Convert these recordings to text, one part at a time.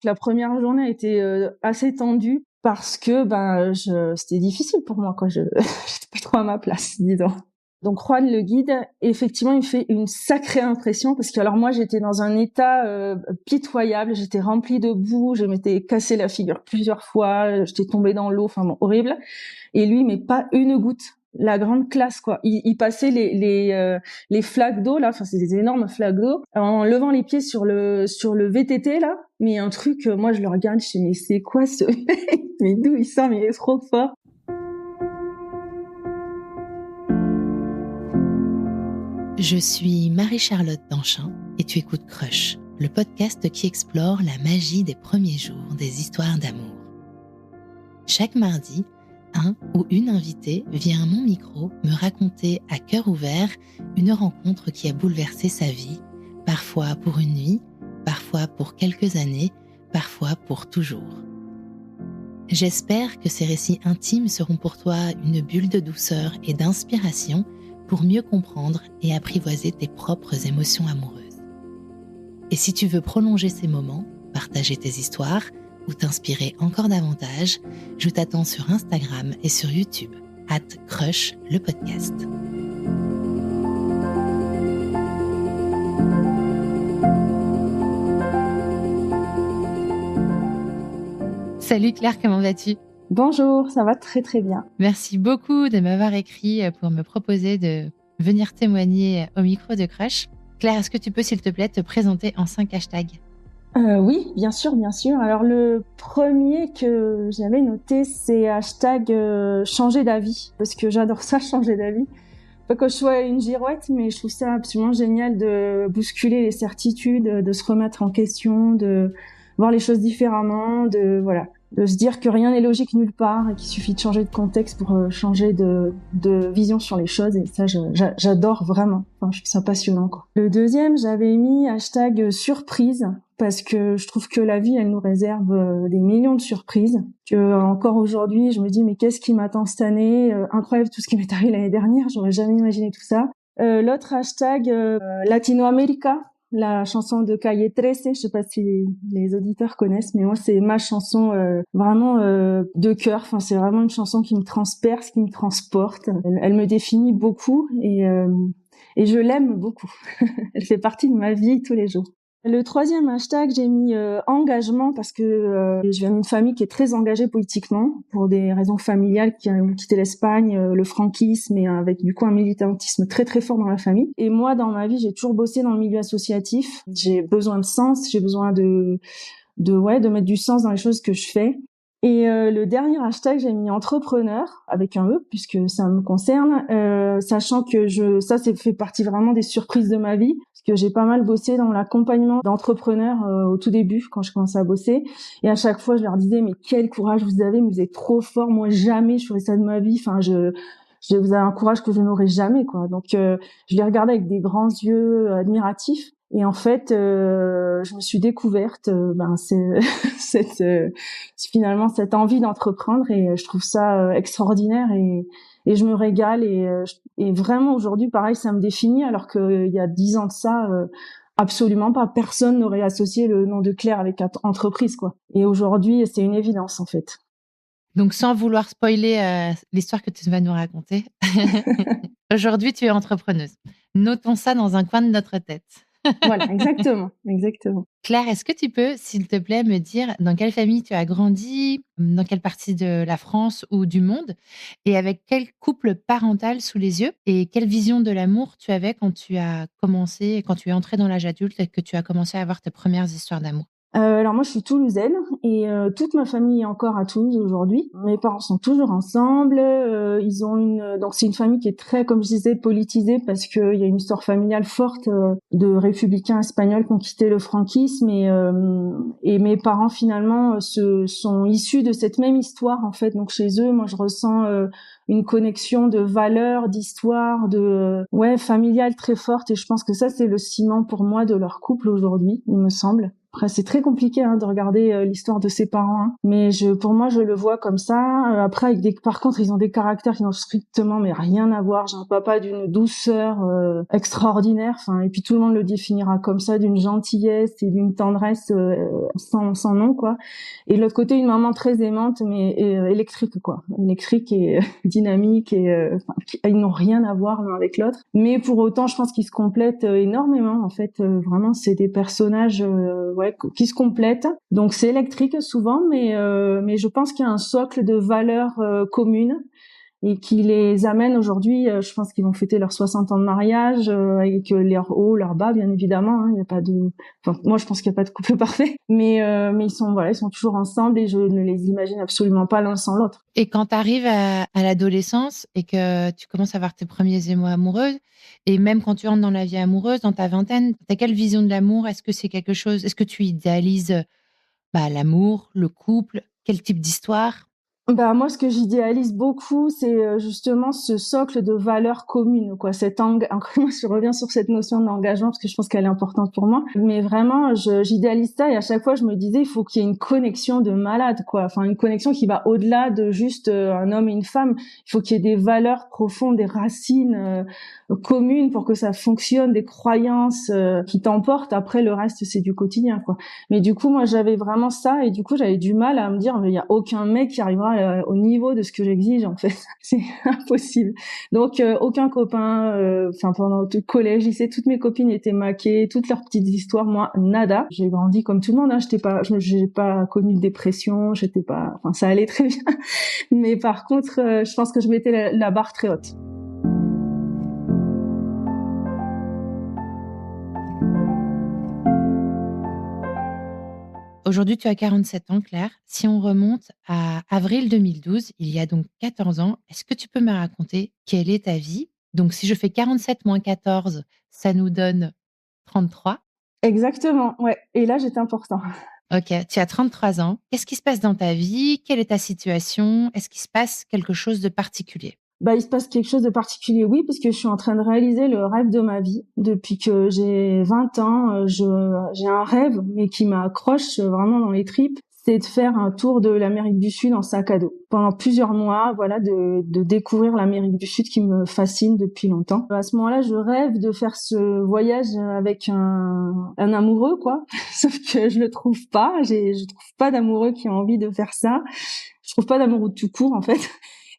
La première journée a été assez tendue parce que c'était difficile pour moi, quoi. J'étais pas trop à ma place, disons. Donc Juan, le guide, effectivement, il fait une sacrée impression parce que alors moi j'étais dans un état pitoyable, j'étais remplie de boue, je m'étais cassé la figure plusieurs fois, j'étais tombée dans l'eau, enfin bon, horrible. Et lui, mais pas une goutte. La grande classe, quoi. Il passait les flaques d'eau là, enfin c'est des énormes flaques d'eau, en levant les pieds sur le VTT là. Mais un truc, moi je le regarde, je dis mais c'est quoi ce mec? Mais d'où il sort? Mais il est trop fort. Je suis Marie-Charlotte Danchin et tu écoutes Crush, le podcast qui explore la magie des premiers jours des histoires d'amour. Chaque mardi, un ou une invitée vient à mon micro me raconter à cœur ouvert une rencontre qui a bouleversé sa vie, parfois pour une nuit, parfois pour quelques années, parfois pour toujours. J'espère que ces récits intimes seront pour toi une bulle de douceur et d'inspiration pour mieux comprendre et apprivoiser tes propres émotions amoureuses. Et si tu veux prolonger ces moments, partager tes histoires ou t'inspirer encore davantage, je t'attends sur Instagram et sur YouTube, @Crush le podcast. Salut Claire, comment vas-tu ? Bonjour, ça va très très bien. Merci beaucoup de m'avoir écrit pour me proposer de venir témoigner au micro de Crush. Claire, est-ce que tu peux s'il te plaît te présenter en 5 hashtags ? Oui, bien sûr, bien sûr. Alors le premier que j'avais noté, c'est hashtag changer d'avis, parce que j'adore ça, changer d'avis. Pas que je sois une girouette, mais je trouve ça absolument génial de bousculer les certitudes, de se remettre en question, de voir les choses différemment, de se dire que rien n'est logique nulle part et qu'il suffit de changer de contexte pour changer de vision sur les choses. Et ça, j'adore vraiment. Enfin, je trouve ça passionnant, quoi. Le deuxième, j'avais mis hashtag surprise parce que je trouve que la vie, elle nous réserve des millions de surprises. Que encore aujourd'hui, je me dis mais qu'est-ce qui m'attend cette année ? Incroyable tout ce qui m'est arrivé l'année dernière. J'aurais jamais imaginé tout ça. L'autre hashtag Latinoamérica. La chanson de Calle 13, je sais pas si les auditeurs connaissent, mais moi c'est ma chanson vraiment de cœur. Enfin, c'est vraiment une chanson qui me transperce, qui me transporte. Elle me définit beaucoup et je l'aime beaucoup. Elle fait partie de ma vie tous les jours. Le troisième hashtag, j'ai mis engagement parce que je viens d'une famille qui est très engagée politiquement pour des raisons familiales qui ont quitté l'Espagne, le franquisme et avec du coup un militantisme très très fort dans la famille. Et moi, dans ma vie, j'ai toujours bossé dans le milieu associatif. J'ai besoin de sens, j'ai besoin de mettre du sens dans les choses que je fais. Et le dernier hashtag, j'ai mis entrepreneur avec un E puisque ça me concerne, sachant que ça fait partie vraiment des surprises de ma vie parce que j'ai pas mal bossé dans l'accompagnement d'entrepreneurs au tout début quand je commençais à bosser et à chaque fois je leur disais mais quel courage vous avez, mais vous êtes trop fort, moi jamais je ferais ça de ma vie, enfin vous avez un courage que je n'aurais jamais, quoi. Donc je les regardais avec des grands yeux admiratifs. Et en fait, je me suis découverte finalement cette envie d'entreprendre et je trouve ça extraordinaire et je me régale et vraiment aujourd'hui pareil ça me définit alors qu'il y a 10 ans de ça absolument pas, personne n'aurait associé le nom de Claire avec entreprise, quoi. Et aujourd'hui c'est une évidence en fait. Donc sans vouloir spoiler l'histoire que tu vas nous raconter, aujourd'hui tu es entrepreneuse. Notons ça dans un coin de notre tête. Voilà, exactement, exactement. Claire, est-ce que tu peux, s'il te plaît, me dire dans quelle famille tu as grandi, dans quelle partie de la France ou du monde, et avec quel couple parental sous les yeux, et quelle vision de l'amour tu avais quand tu as commencé, quand tu es entrée dans l'âge adulte et que tu as commencé à avoir tes premières histoires d'amour? Alors moi je suis toulousaine et toute ma famille est encore à Toulouse aujourd'hui. Mes parents sont toujours ensemble. Ils ont donc c'est une famille qui est très, comme je disais, politisée parce que il y a une histoire familiale forte de républicains espagnols qui ont quitté le franquisme et mes parents finalement sont issus de cette même histoire en fait. Donc chez eux, moi je ressens une connexion de valeurs, d'histoire, familiale très forte et je pense que ça c'est le ciment pour moi de leur couple aujourd'hui, il me semble. Après, c'est très compliqué de regarder l'histoire de ses parents, hein. Mais pour moi, je le vois comme ça. Après, par contre, ils ont des caractères qui n'ont strictement mais rien à voir. J'ai un papa d'une douceur extraordinaire. Enfin, et puis tout le monde le définira comme ça, d'une gentillesse et d'une tendresse sans nom, quoi. Et de l'autre côté, une maman très aimante, mais électrique, quoi. Électrique et dynamique et ils n'ont rien à voir l'un avec l'autre. Mais pour autant, je pense qu'ils se complètent énormément. En fait, vraiment, c'est des personnages qui se complètent. Donc c'est électrique souvent, mais je pense qu'il y a un socle de valeurs communes et qui les amène aujourd'hui. Je pense qu'ils vont fêter leurs 60 ans de mariage avec leurs hauts, leurs bas, bien évidemment. Il y a pas de, enfin, moi je pense qu'il y a pas de couple parfait, mais ils sont toujours ensemble et je ne les imagine absolument pas l'un sans l'autre. Et quand tu arrives à l'adolescence et que tu commences à avoir tes premiers émois amoureux, et même quand tu entres dans la vie amoureuse, dans ta vingtaine, t'as quelle vision de l'amour? Est-ce que c'est quelque chose, est-ce que tu idéalises l'amour, le couple, quel type d'histoire? Bah moi, ce que j'idéalise beaucoup, c'est justement ce socle de valeurs communes, quoi. Encore une fois, je reviens sur cette notion d'engagement parce que je pense qu'elle est importante pour moi. Mais vraiment, j'idéalise ça et à chaque fois, je me disais, il faut qu'il y ait une connexion de malade, quoi. Enfin, une connexion qui va au-delà de juste un homme et une femme. Il faut qu'il y ait des valeurs profondes, des racines communes pour que ça fonctionne, des croyances qui t'emportent. Après, le reste, c'est du quotidien, quoi. Mais du coup, moi, j'avais vraiment ça et du coup, j'avais du mal à me dire, mais il y a aucun mec qui arrivera au niveau de ce que j'exige, en fait. C'est impossible. Donc, aucun copain, pendant tout le collège, lycée, toutes mes copines étaient maquées, toutes leurs petites histoires, moi, nada. J'ai grandi comme tout le monde, j'ai pas connu de dépression, ça allait très bien. Mais par contre, je pense que je mettais la barre très haute. Aujourd'hui, tu as 47 ans, Claire. Si on remonte à avril 2012, il y a donc 14 ans, est-ce que tu peux me raconter quelle est ta vie? Donc, si je fais 47 moins 14, ça nous donne 33. Exactement, ouais. Et là, j'étais important. Ok, tu as 33 ans. Qu'est-ce qui se passe dans ta vie? Quelle est ta situation? Est-ce qu'il se passe quelque chose de particulier? Il se passe quelque chose de particulier, oui, parce que je suis en train de réaliser le rêve de ma vie. Depuis que j'ai 20 ans, j'ai un rêve, mais qui m'accroche vraiment dans les tripes. C'est de faire un tour de l'Amérique du Sud en sac à dos. Pendant plusieurs mois, de découvrir l'Amérique du Sud qui me fascine depuis longtemps. À ce moment-là, je rêve de faire ce voyage avec un amoureux, quoi. Sauf que je le trouve pas. Je trouve pas d'amoureux qui a envie de faire ça. Je trouve pas d'amoureux tout court, en fait.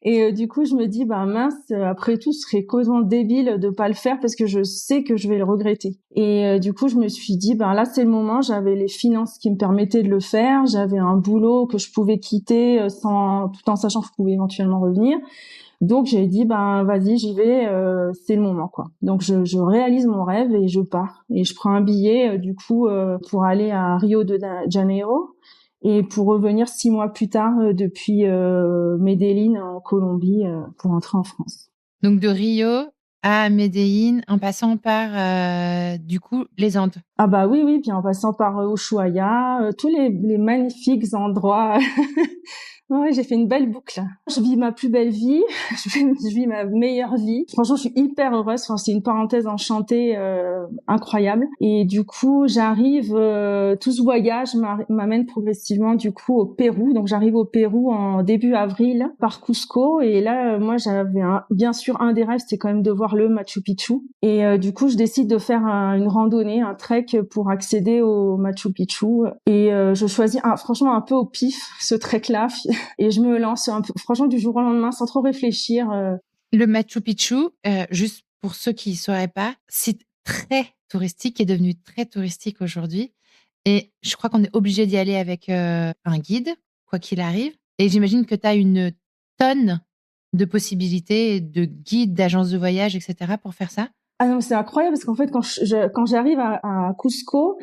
Et du coup, je me dis, mince, après tout, ce serait complètement débile de pas le faire parce que je sais que je vais le regretter. Et du coup, je me suis dit, là, c'est le moment. J'avais les finances qui me permettaient de le faire. J'avais un boulot que je pouvais quitter tout en sachant que je pouvais éventuellement revenir. Donc, j'ai dit, vas-y, j'y vais. C'est le moment, quoi. Donc, je réalise mon rêve et je pars. Et je prends un billet, pour aller à Rio de Janeiro. Et pour revenir 6 mois plus tard depuis Medellín en Colombie pour entrer en France. Donc de Rio à Medellín en passant par du coup les Andes. Ah oui, puis en passant par Ushuaia, tous les magnifiques endroits. Ouais, j'ai fait une belle boucle. Je vis ma plus belle vie, je vis ma meilleure vie. Franchement, je suis hyper heureuse. Enfin, c'est une parenthèse enchantée incroyable. Et du coup, j'arrive, tout ce voyage m'amène progressivement du coup au Pérou. Donc, j'arrive au Pérou en début avril par Cusco. Et là, moi, j'avais bien sûr un des rêves, c'était quand même de voir le Machu Picchu. Et du coup, je décide de faire une randonnée, un trek pour accéder au Machu Picchu. Et je choisis franchement un peu au pif ce trek-là. Et je me lance un peu, franchement, du jour au lendemain, sans trop réfléchir. Le Machu Picchu, juste pour ceux qui ne sauraient pas, c'est très touristique, est devenu très touristique aujourd'hui. Et je crois qu'on est obligé d'y aller avec un guide, quoi qu'il arrive. Et j'imagine que tu as une tonne de possibilités de guides, d'agences de voyage, etc. pour faire ça. Ah non, c'est incroyable parce qu'en fait, quand j'arrive à Cusco,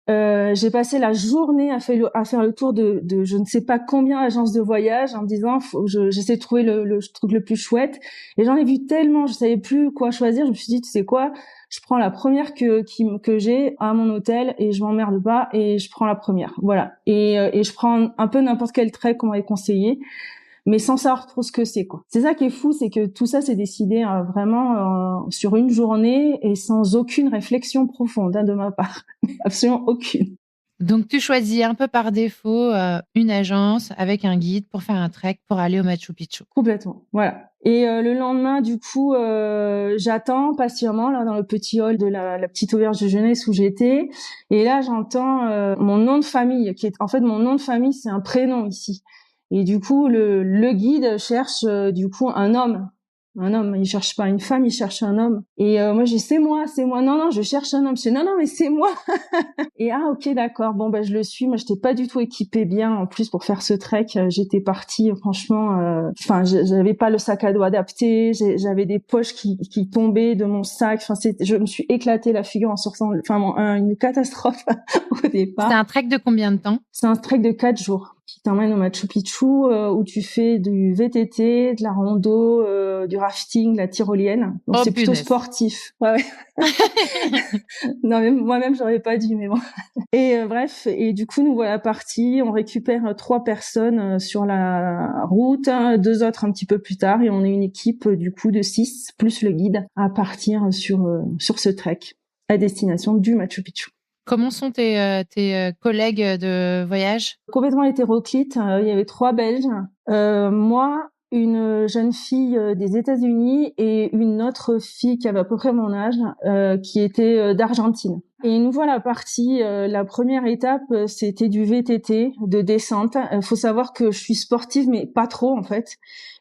j'ai passé la journée à faire le tour de je ne sais pas combien d'agences de voyage en me disant j'essaie de trouver le truc le plus chouette, et j'en ai vu tellement, je savais plus quoi choisir. Je me suis dit, tu sais quoi, je prends la première que j'ai à mon hôtel et je m'emmerde pas et je prends la première, voilà. Et je prends un peu n'importe quel trek qu'on m'avait conseillé, mais sans savoir trop ce que c'est, quoi. C'est ça qui est fou, c'est que tout ça s'est décidé vraiment sur une journée et sans aucune réflexion profonde de ma part. Absolument aucune. Donc, tu choisis un peu par défaut une agence avec un guide pour faire un trek pour aller au Machu Picchu. Complètement, voilà. Et le lendemain, du coup, j'attends patiemment là dans le petit hall de la petite auberge de jeunesse où j'étais. Et là, j'entends mon nom de famille, qui est en fait mon nom de famille, c'est un prénom ici. Et du coup, le guide cherche du coup un homme. Un homme, il cherche pas une femme, il cherche un homme. Et moi, j'ai c'est moi. Non, non, je cherche un homme. Je dis non, non, mais c'est moi. Et ah ok d'accord, bon bah je le suis. Moi j'étais pas du tout équipée bien en plus pour faire ce trek. J'étais partie franchement, enfin j'avais pas le sac à dos adapté, j'avais des poches qui tombaient de mon sac. Enfin je me suis éclatée la figure en sortant. Enfin une catastrophe au départ. C'est un trek de combien de temps? C'est un trek de 4 jours qui t'emmène au Machu Picchu où tu fais du VTT, de la rando, du rafting, de la tyrolienne. Donc c'est plutôt sportif. Ouais. Non mais moi-même j'aurais pas dû mais bon. Et bref, et du coup nous voilà partis, on récupère 3 personnes sur la route, 2 autres un petit peu plus tard et on est une équipe du coup de 6 plus le guide à partir sur ce trek à destination du Machu Picchu. Comment sont tes collègues de voyage? Complètement hétéroclite. Il y avait 3 Belges, moi, une jeune fille des États-Unis et une autre fille qui avait à peu près mon âge, qui était d'Argentine. Et nous voilà partis. La première étape, c'était du VTT, de descente. Faut savoir que je suis sportive, mais pas trop en fait.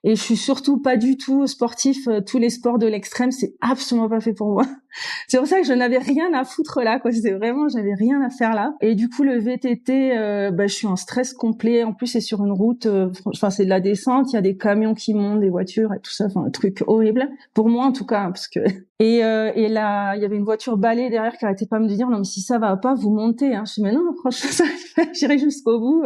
Et je suis surtout pas du tout sportif. Tous les sports de l'extrême, c'est absolument pas fait pour moi. C'est pour ça que je n'avais rien à foutre là, quoi. C'était vraiment, j'avais rien à faire là. Et du coup, le VTT, je suis en stress complet. En plus, c'est sur une route, enfin, c'est de la descente. Il y a des camions qui montent, des voitures et tout ça. Enfin, un truc horrible. Pour moi, en tout cas, parce que, et là, il y avait une voiture balai derrière qui arrêtait pas de me dire, non, mais si ça va pas, vous montez, hein. Je dis, mais non, franchement, ça, j'irai jusqu'au bout.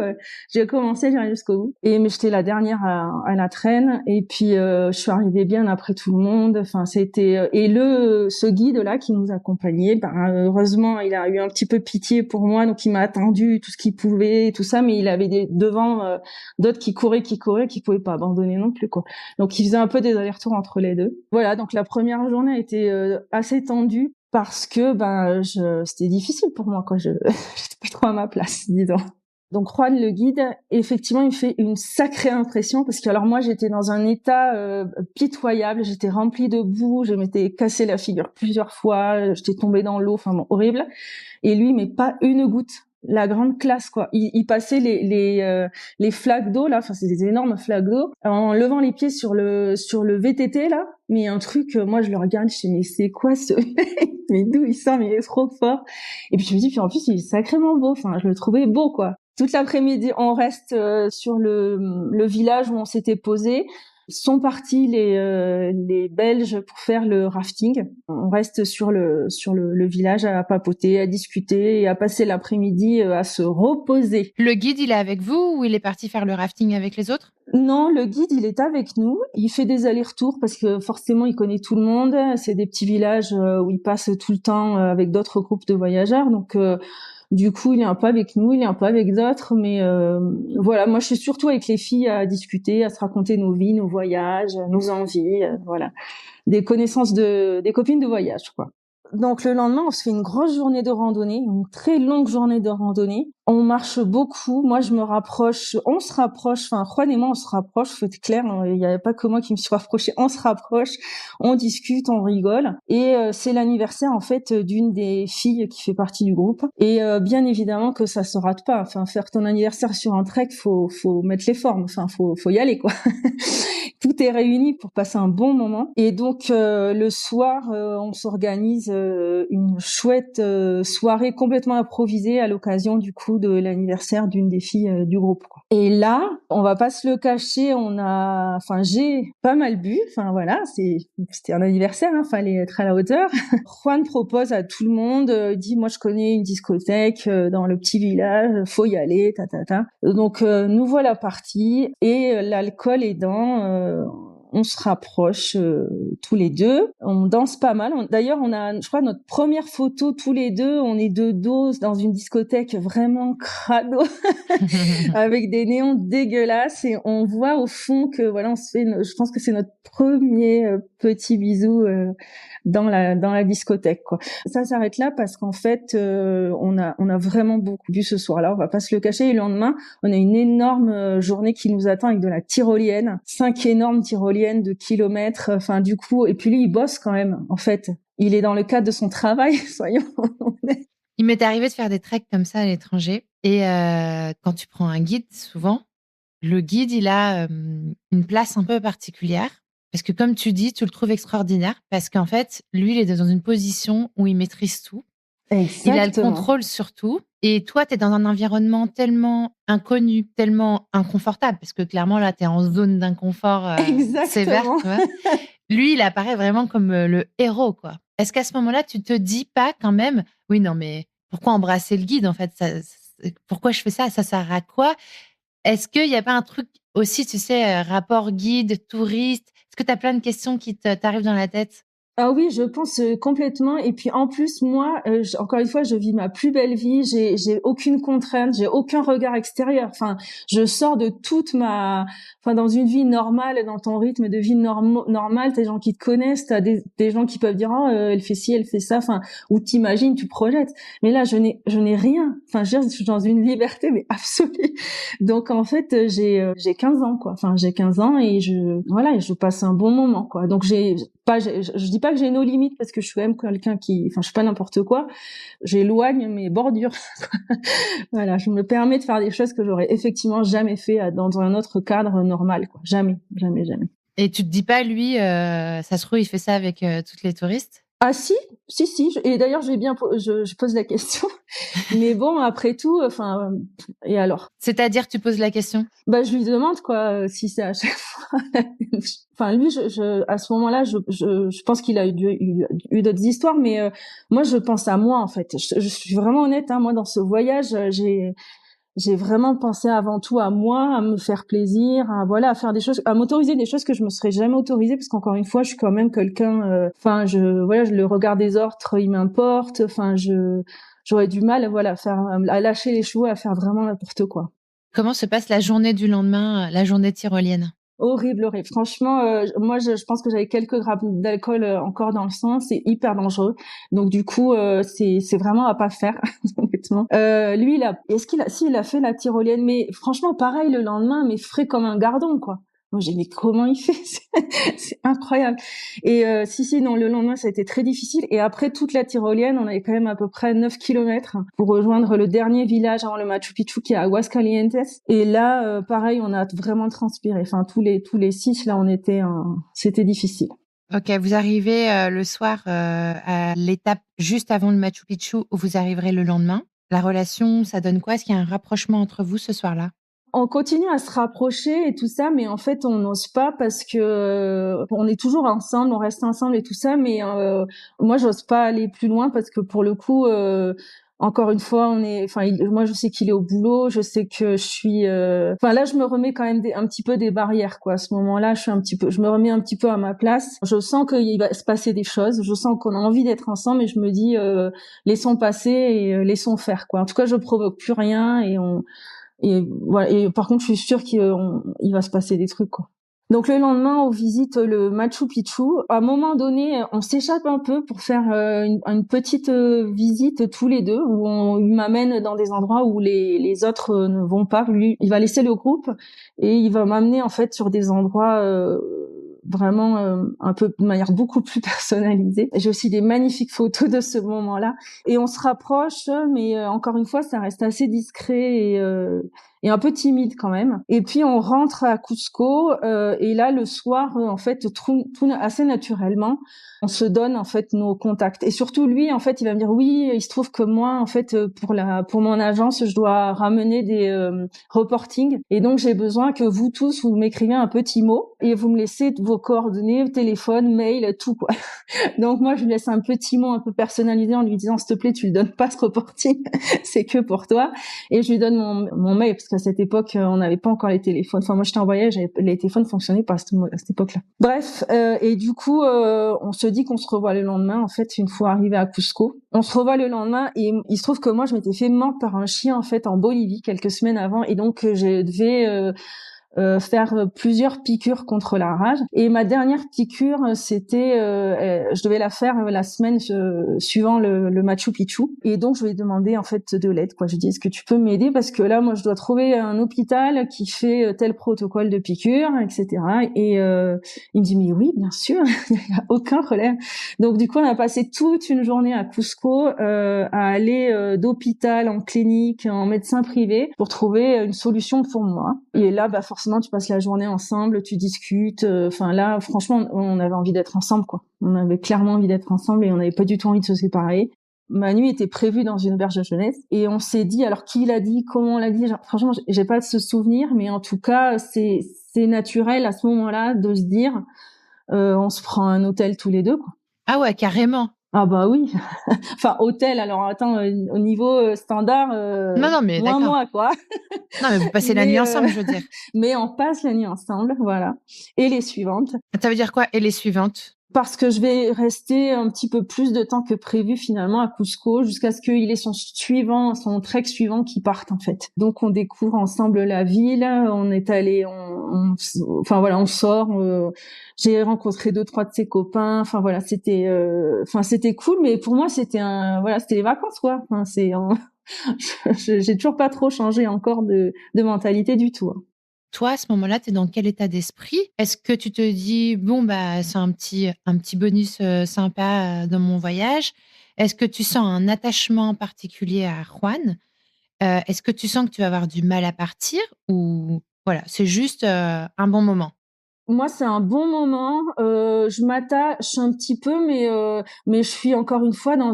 J'ai commencé, j'irai jusqu'au bout. Mais j'étais la dernière à la traîne. Et puis, je suis arrivée bien après tout le monde. Enfin, c'était, et ce guide là qui nous accompagnait, heureusement il a eu un petit peu pitié pour moi, donc il m'a attendu tout ce qu'il pouvait, tout ça, mais il avait devant d'autres qui couraient, qui pouvaient pas abandonner non plus, quoi. Donc il faisait un peu des allers-retours entre les deux. Voilà, donc la première journée a été assez tendue parce que c'était difficile pour moi, quoi. J'étais pas trop à ma place, disons. Donc Juan, le guide, effectivement, il fait une sacrée impression parce que alors moi j'étais dans un état pitoyable, j'étais remplie de boue, je m'étais cassé la figure plusieurs fois, j'étais tombée dans l'eau, enfin bon, horrible. Et lui, mais pas une goutte. La grande classe, quoi. Il passait les flaques d'eau là, enfin c'est des énormes flaques d'eau, en levant les pieds sur le VTT là. Mais un truc, moi je le regarde, je sais mais c'est quoi ce mec, mais d'où il sort, mais il est trop fort. Et puis je me dis puis en plus il est sacrément beau, enfin je le trouvais beau, quoi. Toute l'après-midi, on reste sur le village où on s'était posé. Sont partis les Belges pour faire le rafting. On reste sur le village à papoter, à discuter et à passer l'après-midi à se reposer. Le guide, il est avec vous ou il est parti faire le rafting avec les autres? Non, le guide, il est avec nous. Il fait des allers-retours parce que forcément, il connaît tout le monde. C'est des petits villages où il passe tout le temps avec d'autres groupes de voyageurs. Donc, du coup, il est un peu avec nous, il est un peu avec d'autres, mais voilà, moi je suis surtout avec les filles à discuter, à se raconter nos vies, nos voyages, nos envies, voilà, des copines de voyage, quoi. Donc le lendemain, on se fait une grosse journée de randonnée, une très longue journée de randonnée. On marche beaucoup. Moi, on se rapproche. Enfin, Juan et moi, on se rapproche. Faut être clair, il n'y avait pas que moi qui me suis rapprochée. On se rapproche, on discute, on rigole. Et c'est l'anniversaire en fait d'une des filles qui fait partie du groupe. Et bien évidemment que ça se rate pas. Enfin, faire ton anniversaire sur un trek, faut mettre les formes. Enfin, faut y aller, quoi. Tout est réuni pour passer un bon moment. Et donc le soir, on s'organise une chouette soirée complètement improvisée à l'occasion du coup de l'anniversaire d'une des filles du groupe, quoi. Et là, on va pas se le cacher, j'ai pas mal bu. Enfin voilà, c'était un anniversaire, hein, fallait être à la hauteur. Juan propose à tout le monde, dit moi je connais une discothèque dans le petit village, faut y aller, ta ta ta. Donc nous voilà partis et l'alcool aidant, on se rapproche tous les deux. On danse pas mal. D'ailleurs, on a, je crois, notre première photo tous les deux. On est de dos dans une discothèque vraiment crado avec des néons dégueulasses et on voit au fond que voilà, on se fait. Je pense que c'est notre premier petit bisou dans la discothèque, quoi. Ça s'arrête là parce qu'en fait, on a vraiment beaucoup bu ce soir-là. On va pas se le cacher. Et le lendemain, on a une énorme journée qui nous attend avec de la tyrolienne, 5 énormes tyroliennes de kilomètres. Enfin, du coup, et puis lui, il bosse quand même. En fait, il est dans le cadre de son travail. Soyons honnêtes. Il m'est arrivé de faire des treks comme ça à l'étranger. Et quand tu prends un guide, souvent, le guide, il a une place un peu particulière. Parce que comme tu dis, tu le trouves extraordinaire. Parce qu'en fait, lui, il est dans une position où il maîtrise tout. Exactement. Il a le contrôle sur tout. Et toi, tu es dans un environnement tellement inconnu, tellement inconfortable. Parce que clairement, là, tu es en zone d'inconfort sévère. Tu vois. Lui, il apparaît vraiment comme le héros, quoi. Est-ce qu'à ce moment-là, tu te dis pas quand même, oui, non, mais pourquoi embrasser le guide, en fait? Pourquoi je fais ça? Ça sert à quoi? Est-ce qu'il n'y a pas un truc aussi, tu sais, rapport guide, touriste? Est-ce que tu as plein de questions qui t'arrivent dans la tête? Ah oui, je pense complètement. Et puis en plus, moi, encore une fois, je vis ma plus belle vie. J'ai aucune contrainte, j'ai aucun regard extérieur. Enfin, je sors de dans une vie normale, dans ton rythme de vie normal. T'as des gens qui te connaissent, t'as des gens qui peuvent dire oh, elle fait ci, elle fait ça. Enfin, ou t'imagines, tu projettes. Mais là, je n'ai rien. Enfin, je suis dans une liberté mais absolue. Donc en fait, j'ai 15 ans, quoi. Enfin, j'ai 15 ans et je passe un bon moment, quoi. Donc je dis pas que j'ai nos limites parce que je suis quand même quelqu'un je suis pas n'importe quoi. J'éloigne mes bordures. Voilà, je me permets de faire des choses que j'aurais effectivement jamais fait dans un autre cadre normal, quoi. Jamais, jamais, jamais. Et tu te dis pas, lui, ça se trouve, il fait ça avec toutes les touristes? Ah si. Et d'ailleurs, je pose la question. Mais bon, après tout, et alors? C'est-à-dire, tu poses la question? Je lui demande, quoi, si c'est à chaque fois. Enfin, lui, à ce moment-là, je pense qu'il a eu d'autres histoires, mais moi, je pense à moi, en fait. Je suis vraiment honnête, hein. Moi, dans ce voyage, j'ai vraiment pensé avant tout à moi, à me faire plaisir, à faire des choses, à m'autoriser des choses que je me serais jamais autorisée, parce qu'encore une fois, je suis quand même quelqu'un, le regard des autres, il m'importe, j'aurais du mal, à lâcher les chevaux, à faire vraiment n'importe quoi. Comment se passe la journée du lendemain, la journée tyrolienne? Horrible. Franchement, moi, je pense que j'avais quelques grammes d'alcool encore dans le sang. C'est hyper dangereux. Donc, du coup, c'est vraiment à pas faire, honnêtement. Lui, il a fait la tyrolienne, mais franchement, pareil, le lendemain, mais frais comme un gardon, quoi. Moi, j'ai dit, mais comment il fait? C'est incroyable. Et non, le lendemain, ça a été très difficile. Et après toute la tyrolienne, on avait quand même à peu près 9 kilomètres pour rejoindre le dernier village avant le Machu Picchu, qui est Aguascalientes. Et là, pareil, on a vraiment transpiré. Enfin, tous les 6, là, c'était difficile. Ok, vous arrivez le soir à l'étape juste avant le Machu Picchu où vous arriverez le lendemain. La relation, ça donne quoi? Est-ce qu'il y a un rapprochement entre vous ce soir-là? On continue à se rapprocher et tout ça, mais en fait, on n'ose pas parce que on est toujours ensemble, on reste ensemble et tout ça, mais moi, j'ose pas aller plus loin parce que pour le coup, encore une fois, moi, je sais qu'il est au boulot, je sais que je suis, là, je me remets quand même un petit peu des barrières, quoi. À ce moment-là, je me remets un petit peu à ma place. Je sens qu'il va se passer des choses, je sens qu'on a envie d'être ensemble, et je me dis, laissons passer et laissons faire, quoi. En tout cas, je provoque plus rien et voilà. Et par contre, je suis sûre qu'il va se passer des trucs, quoi. Donc le lendemain, on visite le Machu Picchu. À un moment donné, on s'échappe un peu pour faire une petite visite tous les deux, où il m'amène dans des endroits où les autres ne vont pas. Lui, il va laisser le groupe et il va m'amener en fait sur des endroits vraiment un peu de manière beaucoup plus personnalisée. J'ai aussi des magnifiques photos de ce moment-là. Et on se rapproche, mais encore une fois, ça reste assez discret et un peu timide quand même. Et puis on rentre à Cusco et là le soir, en fait, tout assez naturellement, on se donne en fait nos contacts. Et surtout lui, en fait, il va me dire oui, il se trouve que moi, en fait, pour mon agence, je dois ramener des reporting, et donc j'ai besoin que vous tous vous m'écrivez un petit mot et vous me laissez vos coordonnées, téléphone, mail, tout, quoi. Donc moi, je lui laisse un petit mot un peu personnalisé en lui disant s'il te plaît, tu le donnes pas ce reporting, c'est que pour toi. Et je lui donne mon mail parce que qu'à cette époque, on n'avait pas encore les téléphones. Enfin, moi, j'étais en voyage, les téléphones fonctionnaient pas à cette époque-là. Bref, et du coup, on se dit qu'on se revoit le lendemain. En fait, une fois arrivé à Cusco, on se revoit le lendemain et il se trouve que moi, je m'étais fait mordre par un chien en fait en Bolivie quelques semaines avant, et donc je devais faire plusieurs piqûres contre la rage. Et ma dernière piqûre, c'était, je devais la faire la semaine suivant le Machu Picchu. Et donc, je lui ai demandé en fait de l'aide, quoi. J'ai dit, est-ce que tu peux m'aider parce que là, moi, je dois trouver un hôpital qui fait tel protocole de piqûre, etc. Et il me dit, mais oui, bien sûr, il n'y a aucun problème. Donc, du coup, on a passé toute une journée à Cusco à aller d'hôpital en clinique, en médecin privé pour trouver une solution pour moi. Et là, bah forcément, tu passes la journée ensemble, tu discutes. Enfin là, franchement, on avait envie d'être ensemble, quoi. On avait clairement envie d'être ensemble et on n'avait pas du tout envie de se séparer. Ma nuit était prévue dans une auberge de jeunesse et on s'est dit, alors qui l'a dit, comment on l'a dit, genre, franchement, j'ai pas de ce souvenir, mais en tout cas, c'est naturel à ce moment-là de se dire, on se prend un hôtel tous les deux, quoi. Ah ouais, carrément. Ah bah oui. Enfin, hôtel, alors attends, au niveau standard, Non, mais moins d'accord. moi, quoi. Non, mais vous passez la nuit ensemble, je veux dire. Mais on passe la nuit ensemble, voilà. Et les suivantes. Ça veut dire quoi? Et les suivantes? Parce que je vais rester un petit peu plus de temps que prévu finalement à Cusco jusqu'à ce qu'il ait son trek suivant qui parte en fait. Donc on découvre ensemble la ville, on est allé, enfin voilà, on sort. J'ai rencontré 2-3 de ses copains. Enfin voilà, c'était cool, mais pour moi c'était c'était les vacances quoi. Enfin j'ai toujours pas trop changé encore de mentalité du tout. Toi, à ce moment-là, tu es dans quel état d'esprit? Est-ce que tu te dis, bon, bah, c'est un petit bonus sympa dans mon voyage? Est-ce que tu sens un attachement particulier à Juan? Est-ce que tu sens que tu vas avoir du mal à partir? Ou voilà, c'est juste un bon moment? Moi, c'est un bon moment. Je m'attache un petit peu, mais je suis encore une fois dans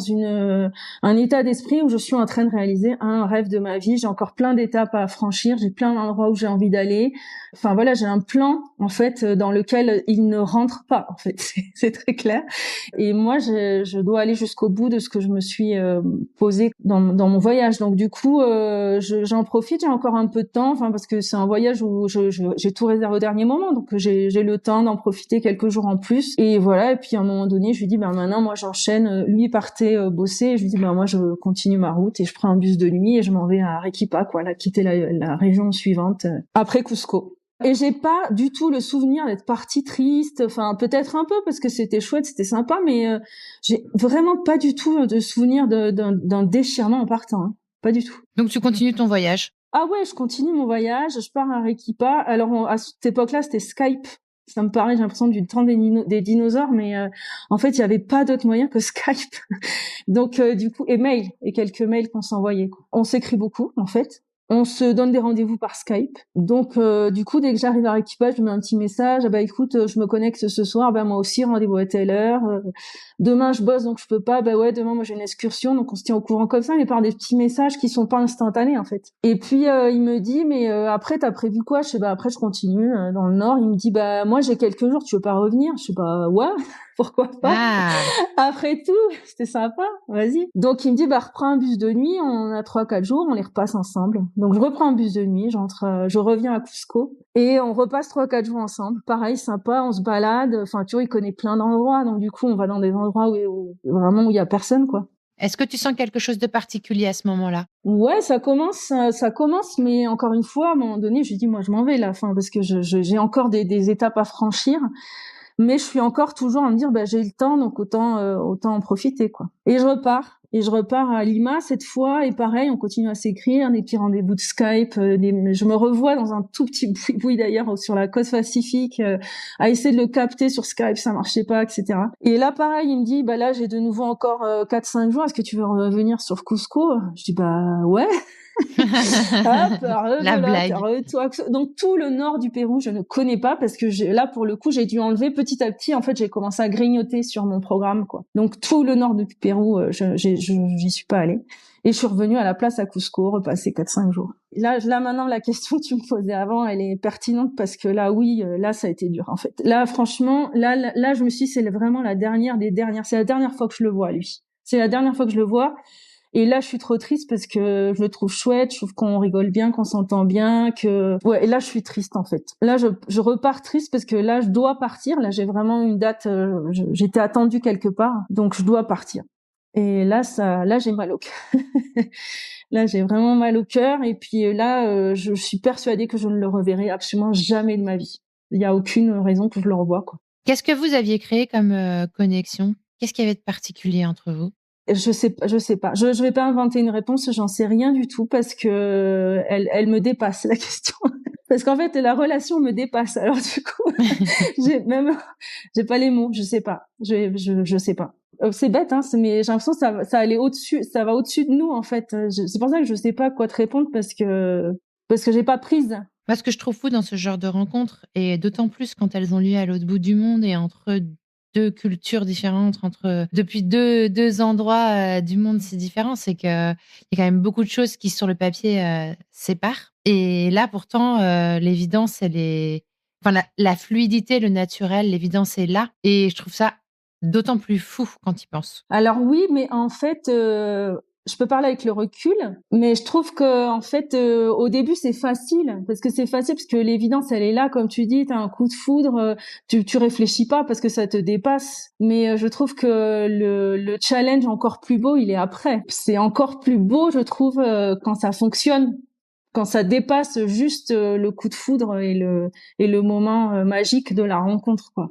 un état d'esprit où je suis en train de réaliser un rêve de ma vie. J'ai encore plein d'étapes à franchir. J'ai plein d'endroits où j'ai envie d'aller. Enfin voilà, j'ai un plan en fait dans lequel il ne rentre pas. En fait, c'est très clair. Et moi, je dois aller jusqu'au bout de ce que je me suis posé dans mon voyage. Donc du coup, j'en profite. J'ai encore un peu de temps. Enfin parce que c'est un voyage où j'ai tout réservé au dernier moment. Donc j'ai le temps d'en profiter quelques jours en plus. Et voilà. Et puis à un moment donné, je lui dis, ben maintenant, moi, j'enchaîne. Lui partait bosser. Et je lui dis, ben moi, je continue ma route et je prends un bus de nuit et je m'en vais à Arequipa, quoi, là, quitter la région suivante après Cusco. Et j'ai pas du tout le souvenir d'être partie triste. Enfin, peut-être un peu parce que c'était chouette, c'était sympa, mais j'ai vraiment pas du tout de souvenir d'un déchirement en partant. Hein. Pas du tout. Donc, tu continues ton voyage? Ah ouais, je continue mon voyage. Je pars à Arequipa. Alors, à cette époque-là, c'était Skype. Ça me paraît, j'ai l'impression du temps des dinosaures, mais en fait, il y avait pas d'autre moyen que Skype. Donc, du coup, et mail, et quelques mails qu'on s'envoyait. Quoi. On s'écrit beaucoup, en fait. On se donne des rendez-vous par Skype. Donc, du coup, dès que j'arrive à Arequipa, je mets un petit message. Ah bah écoute, je me connecte ce soir. Bah moi aussi, rendez-vous à telle heure. Demain, je bosse, donc je peux pas. Bah ouais, demain, moi j'ai une excursion, donc on se tient au courant comme ça, mais par des petits messages qui sont pas instantanés en fait. Et puis il me dit, mais après, t'as prévu quoi? Je sais bah après, je continue dans le Nord. Il me dit, bah moi j'ai quelques jours, tu veux pas revenir? Je sais bah ouais. Pourquoi pas? Ah. Après tout, c'était sympa, vas-y. Donc il me dit, bah reprends un bus de nuit, on a 3-4 jours, on les repasse ensemble. Donc je reprends un bus de nuit, je reviens à Cusco et on repasse 3-4 jours ensemble. Pareil, sympa, on se balade, enfin tu vois, il connaît plein d'endroits, donc du coup on va dans des endroits où vraiment où il y a personne, quoi. Est-ce que tu sens quelque chose de particulier à ce moment-là? Ouais, ça commence, mais encore une fois, à un moment donné, je lui dis, moi je m'en vais là, enfin parce que j'ai encore des étapes à franchir. Mais je suis encore toujours à me dire, bah, j'ai le temps, donc autant en profiter, quoi. Et je repars à Lima cette fois, et pareil, on continue à s'écrire, des petits rendez-vous de Skype, je me revois dans un tout petit boui d'ailleurs sur la côte pacifique, à essayer de le capter sur Skype, ça marchait pas, etc. Et là, pareil, il me dit, bah là, j'ai de nouveau encore 4-5 jours, est-ce que tu veux revenir sur Cusco? Je dis, bah ouais. Hop, La blague. Donc tout le nord du Pérou, je ne connais pas parce que là pour le coup, j'ai dû enlever petit à petit. En fait, j'ai commencé à grignoter sur mon programme, quoi. Donc tout le nord du Pérou, j'y suis pas allée. Et je suis revenue à la place à Cusco, repasser 4-5 jours. Là maintenant, la question que tu me posais avant, elle est pertinente parce que là, oui, là, ça a été dur, en fait. Là, franchement, là, je me suis dit, c'est vraiment la dernière des dernières. C'est la dernière fois que je le vois, lui. C'est la dernière fois que je le vois. Et là, je suis trop triste parce que je le trouve chouette, je trouve qu'on rigole bien, qu'on s'entend bien, ouais, et là, je suis triste, en fait. Là, je repars triste parce que là, je dois partir. Là, j'ai vraiment une date, j'étais attendue quelque part, donc je dois partir. Et là, j'ai mal au cœur. Là, j'ai vraiment mal au cœur. Et puis là, je suis persuadée que je ne le reverrai absolument jamais de ma vie. Il y a aucune raison que je le revoie, quoi. Qu'est-ce que vous aviez créé comme connexion? Qu'est-ce qu'il y avait de particulier entre vous? Je sais pas. Je vais pas inventer une réponse. J'en sais rien du tout parce que elle me dépasse la question. Parce qu'en fait, la relation me dépasse. Alors du coup, j'ai pas les mots. Je sais pas. Je sais pas. C'est bête, hein. Mais j'ai l'impression que ça allait au-dessus. Ça va au-dessus de nous, en fait. C'est pour ça que je sais pas quoi te répondre parce que j'ai pas prise. Moi, ce que je trouve fou dans ce genre de rencontres, et d'autant plus quand elles ont lieu à l'autre bout du monde et entre deux cultures différentes, depuis deux endroits du monde si différents, c'est qu'il y a quand même beaucoup de choses qui, sur le papier, séparent. Et là, pourtant, l'évidence, enfin, la fluidité, le naturel, l'évidence est là. Et je trouve ça d'autant plus fou quand tu y penses. Alors oui, mais en fait, je peux parler avec le recul, mais je trouve que en fait, au début, c'est facile parce que l'évidence, elle est là, comme tu dis, t'as un coup de foudre, tu réfléchis pas parce que ça te dépasse. Mais je trouve que le challenge encore plus beau, il est après. C'est encore plus beau, je trouve, quand ça fonctionne. Quand ça dépasse juste le coup de foudre et le moment magique de la rencontre, quoi.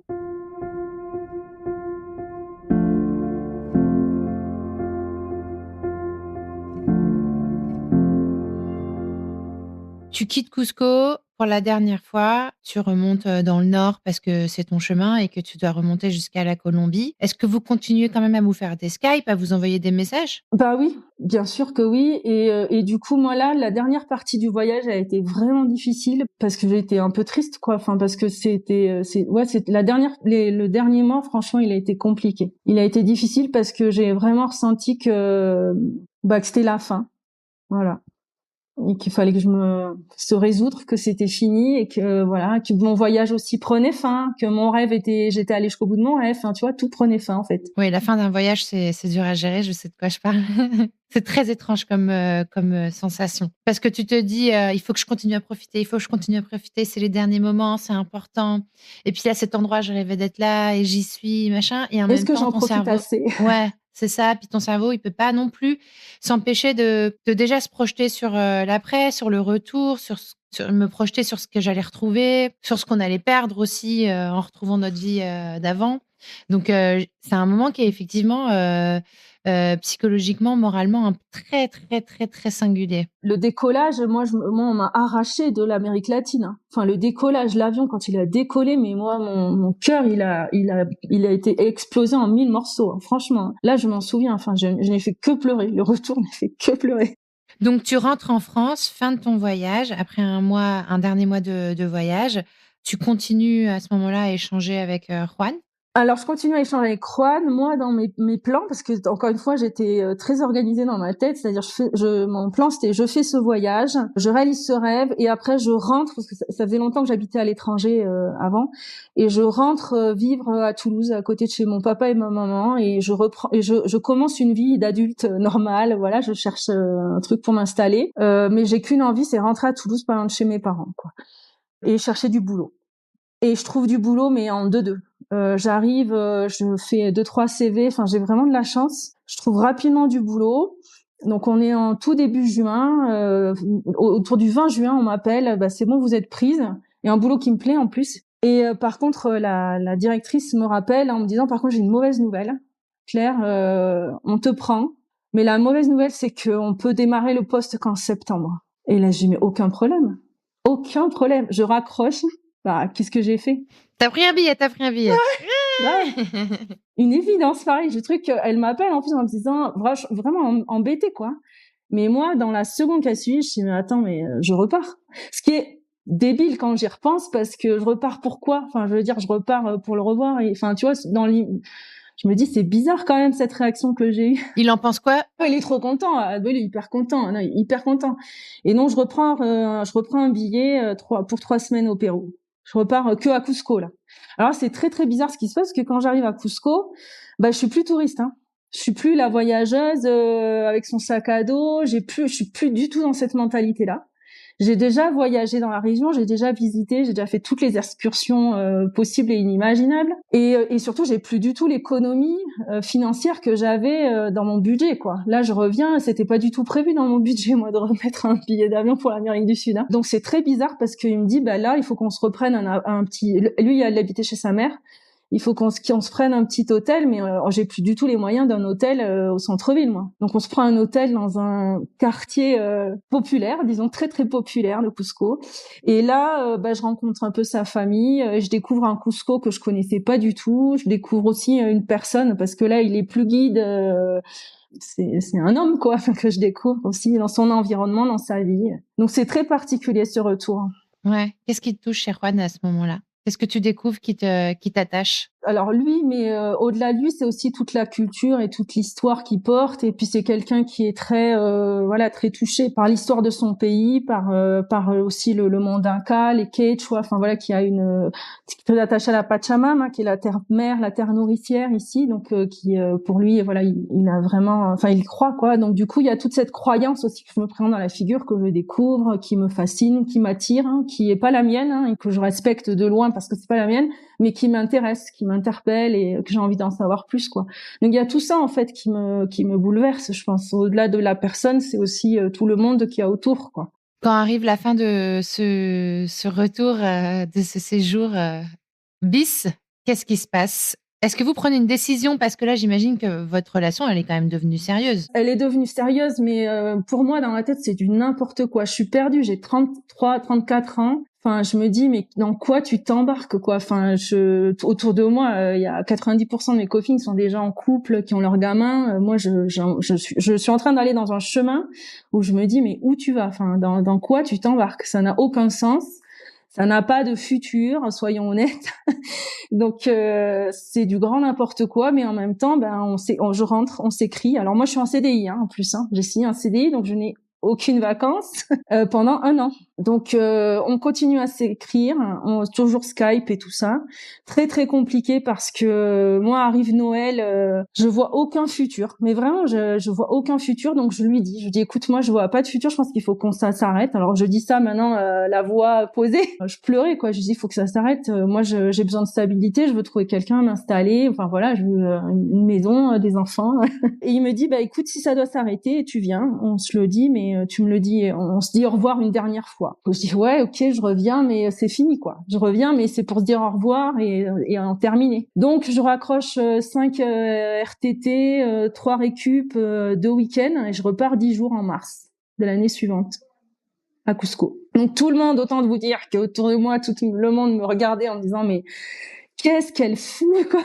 Tu quittes Cusco pour la dernière fois, tu remontes dans le nord parce que c'est ton chemin et que tu dois remonter jusqu'à la Colombie. Est-ce que vous continuez quand même à vous faire des Skype, à vous envoyer des messages? Bah oui, bien sûr que oui. Et du coup, moi là, la dernière partie du voyage a été vraiment difficile parce que j'ai été un peu triste, quoi. Enfin, parce que c'est le dernier mois, franchement, il a été compliqué. Il a été difficile parce que j'ai vraiment ressenti que c'était la fin. Voilà. Et qu'il fallait que se résoudre, que c'était fini et que voilà, que mon voyage aussi prenait fin, que j'étais allée jusqu'au bout de mon rêve. Enfin, tu vois, tout prenait fin en fait. Oui, la fin d'un voyage, c'est dur à gérer. Je sais de quoi je parle. C'est très étrange comme sensation. Parce que tu te dis, il faut que je continue à profiter, il faut que je continue à profiter. C'est les derniers moments, c'est important. Et puis à cet endroit, je rêvais d'être là et j'y suis, machin. Et en Est-ce même que temps, j'en ton profite cerveau, assez? ouais, c'est ça. Puis ton cerveau, il peut pas non plus s'empêcher de déjà se projeter sur l'après, sur le retour, me projeter sur ce que j'allais retrouver, sur ce qu'on allait perdre aussi en retrouvant notre vie d'avant. Donc, c'est un moment qui est effectivement psychologiquement, moralement, très, très, très, très singulier. Le décollage, moi, on m'a arraché de l'Amérique latine, hein. Enfin, le décollage, l'avion, quand il a décollé, mais moi, mon cœur, il a été explosé en 1000 morceaux, hein. Franchement. Là, je m'en souviens. Enfin, je n'ai fait que pleurer. Le retour n'a fait que pleurer. Donc, tu rentres en France, fin de ton voyage, après un dernier mois de voyage. Tu continues à ce moment-là à échanger avec Juan? Alors, je continue à échanger avec Juan. Moi, dans mes plans, parce que encore une fois, j'étais très organisée dans ma tête. C'est-à-dire, mon plan, c'était je fais ce voyage, je réalise ce rêve, et après je rentre parce que ça faisait longtemps que j'habitais à l'étranger avant, et je rentre vivre à Toulouse, à côté de chez mon papa et ma maman, et je reprends et je commence une vie d'adulte normale. Voilà, je cherche un truc pour m'installer, mais j'ai qu'une envie, c'est rentrer à Toulouse, pas loin de chez mes parents, quoi, et chercher du boulot. Et je trouve du boulot, mais en deux. J'arrive, je fais 2-3 CV. Enfin, j'ai vraiment de la chance. Je trouve rapidement du boulot. Donc, on est en tout début juin. Autour du 20 juin, on m'appelle. Bah, c'est bon, vous êtes prise. Et un boulot qui me plaît en plus. Et par contre, la directrice me rappelle en me disant, par contre, j'ai une mauvaise nouvelle. Claire, on te prend. Mais la mauvaise nouvelle, c'est qu'on peut démarrer le poste qu'en septembre. Et là, j'ai dit, mais aucun problème. Aucun problème. Je raccroche. Bah, qu'est-ce que j'ai fait? T'as pris un billet. Ouais. Une évidence, pareil. Le truc, elle m'appelle en plus en me disant vraiment embêtée, quoi. Mais moi, dans la seconde qui a suivi, je me suis dit, mais attends, mais je repars. Ce qui est débile quand j'y repense, parce que je repars pourquoi? Enfin, je veux dire, je repars pour le revoir. Et, enfin, tu vois, je me dis, c'est bizarre quand même cette réaction que j'ai eue. Il en pense quoi? Il est trop content. Il est hyper content. Non, il est hyper content. Et non, je reprends un billet pour 3 semaines au Pérou. Je repars que à Cusco, là. Alors c'est très très bizarre ce qui se passe, parce que quand j'arrive à Cusco, bah je suis plus touriste, hein. Je suis plus la voyageuse avec son sac à dos. Je suis plus du tout dans cette mentalité-là. J'ai déjà voyagé dans la région, j'ai déjà visité, j'ai déjà fait toutes les excursions possibles et inimaginables. Et surtout, j'ai plus du tout l'économie financière que j'avais dans mon budget, quoi. Là, je reviens, c'était pas du tout prévu dans mon budget, moi, de remettre un billet d'avion pour l'Amérique du Sud. Hein. Donc, c'est très bizarre parce qu'il me dit, bah là, il faut qu'on se reprenne un petit... Lui, il habitait chez sa mère. Il faut qu'on se prenne un petit hôtel, mais j'ai plus du tout les moyens d'un hôtel au centre-ville, moi. Donc on se prend un hôtel dans un quartier populaire, disons très très populaire de Cusco. Et là, je rencontre un peu sa famille. Je découvre un Cusco que je connaissais pas du tout. Je découvre aussi une personne parce que là, il est plus guide. C'est un homme quoi que je découvre aussi dans son environnement, dans sa vie. Donc c'est très particulier ce retour. Ouais. Qu'est-ce qui te touche chez Juan à ce moment-là? Qu'est-ce que tu découvres qui t'attache? Alors lui, mais au-delà de lui, c'est aussi toute la culture et toute l'histoire qu'il porte. Et puis c'est quelqu'un qui est très, très touché par l'histoire de son pays, par aussi le monde Inca, les Quechua, enfin voilà, qui a qui est très attaché à la Pachamama, qui est la terre mère, la terre nourricière ici. Donc qui pour lui, voilà, il a vraiment, enfin il croit quoi. Donc du coup, il y a toute cette croyance aussi que je me prends dans la figure, que je découvre, qui me fascine, qui m'attire, hein, qui est pas la mienne, hein, et que je respecte de loin parce que c'est pas la mienne, mais qui m'intéresse, qui m'interpelle et que j'ai envie d'en savoir plus, quoi. Donc il y a tout ça en fait qui me bouleverse, je pense. Au-delà de la personne, c'est aussi tout le monde qu'il y a autour, quoi. Quand arrive la fin de ce retour, de ce séjour bis, qu'est-ce qui se passe? Est-ce que vous prenez une décision? Parce que là, j'imagine que votre relation, elle est quand même devenue sérieuse. Elle est devenue sérieuse, mais pour moi, dans ma tête, c'est du n'importe quoi. Je suis perdue, j'ai 33, 34 ans. Enfin, je me dis, mais dans quoi tu t'embarques, quoi? Enfin, autour de moi, il y a 90% de mes copines qui sont déjà en couple, qui ont leurs gamins. Moi, je suis en train d'aller dans un chemin où je me dis, mais où tu vas? Enfin, dans quoi tu t'embarques? Ça n'a aucun sens. Ça n'a pas de futur, soyons honnêtes. Donc c'est du grand n'importe quoi, mais en même temps, je rentre, on s'écrit. Alors moi, je suis en CDI, hein, en plus. Hein. J'ai signé un CDI, donc je n'ai aucune vacances pendant 1 an. Donc on continue à s'écrire, on toujours Skype et tout ça. Très très compliqué parce que moi arrive Noël, je vois aucun futur. Mais vraiment je vois aucun futur, donc je lui dis écoute, moi je vois pas de futur, je pense qu'il faut qu'on ça s'arrête. Alors je dis ça maintenant la voix posée. Je pleurais quoi, je dis il faut que ça s'arrête. Moi j'ai besoin de stabilité, je veux trouver quelqu'un, m'installer, enfin voilà, je veux une maison, des enfants. Et il me dit écoute, si ça doit s'arrêter, tu viens, on se le dit, mais tu me le dis, on se dit au revoir une dernière fois. Je dis ouais, ok, je reviens, mais c'est fini quoi. Je reviens, mais c'est pour se dire au revoir et en terminer. Donc je raccroche 5 RTT, 3 récup, 2 week-ends et je repars 10 jours en mars de l'année suivante à Cusco. Donc tout le monde, autant de vous dire qu'autour de moi, tout le monde me regardait en me disant mais qu'est-ce qu'elle fout quoi.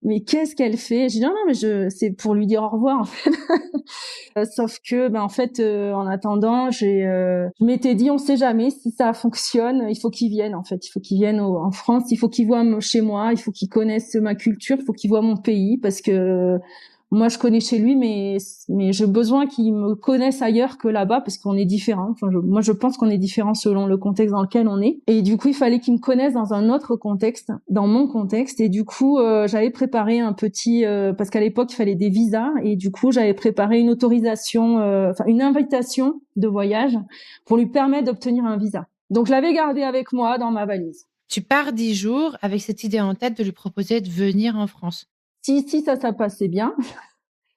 Mais qu'est-ce qu'elle fait? Je dis non, mais c'est pour lui dire au revoir en fait. Sauf que en fait en attendant, je m'étais dit on sait jamais si ça fonctionne, il faut qu'il vienne en fait, il faut qu'il vienne en France, il faut qu'il voit chez moi, il faut qu'il connaisse ma culture, il faut qu'il voit mon pays parce que moi je connais chez lui mais j'ai besoin qu'il me connaisse ailleurs que là-bas parce qu'on est différents. Enfin moi je pense qu'on est différents selon le contexte dans lequel on est et du coup il fallait qu'il me connaisse dans un autre contexte, dans mon contexte et du coup j'avais préparé un petit parce qu'à l'époque il fallait des visas et du coup j'avais préparé une autorisation une invitation de voyage pour lui permettre d'obtenir un visa. Donc je l'avais gardé avec moi dans ma valise. Tu pars 10 jours avec cette idée en tête de lui proposer de venir en France. Si ça passait bien,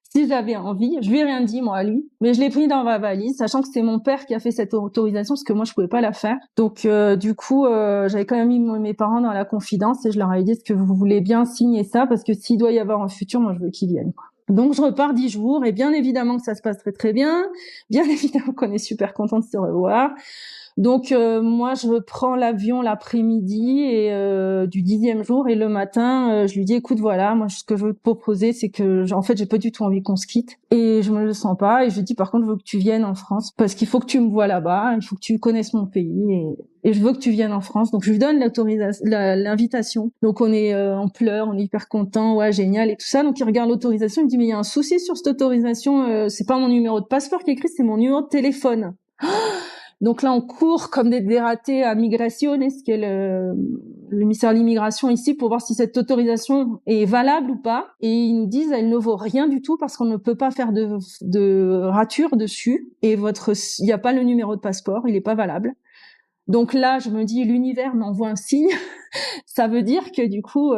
si j'avais envie, je lui ai rien dit moi à lui, mais je l'ai pris dans ma valise, sachant que c'est mon père qui a fait cette autorisation parce que moi je pouvais pas la faire. Donc du coup, j'avais quand même mis mes parents dans la confidence et je leur ai dit est-ce que vous voulez bien signer ça parce que s'il doit y avoir un futur, moi je veux qu'ils viennent. Donc je repars 10 jours et bien évidemment que ça se passe très très bien, bien évidemment qu'on est super content de se revoir. Donc moi je prends l'avion l'après-midi et du 10e jour et le matin je lui dis écoute voilà moi ce que je veux te proposer c'est que en fait j'ai pas du tout envie qu'on se quitte et je me le sens pas et je lui dis par contre je veux que tu viennes en France parce qu'il faut que tu me vois là-bas, il faut que tu connaisses mon pays et je veux que tu viennes en France. Donc je lui donne l'invitation. Donc on est en pleurs, on est hyper content, ouais génial et tout ça. Donc il regarde l'autorisation, il me dit mais il y a un souci sur cette autorisation, c'est pas mon numéro de passeport qui est écrit, c'est mon numéro de téléphone. Donc là, on court comme des dératés à Migraciones, qui est le ministère de l'immigration ici pour voir si cette autorisation est valable ou pas. Et ils nous disent elle ne vaut rien du tout parce qu'on ne peut pas faire de rature dessus et il n'y a pas le numéro de passeport, il est pas valable. Donc là, je me dis, l'univers m'envoie un signe. Ça veut dire que du coup,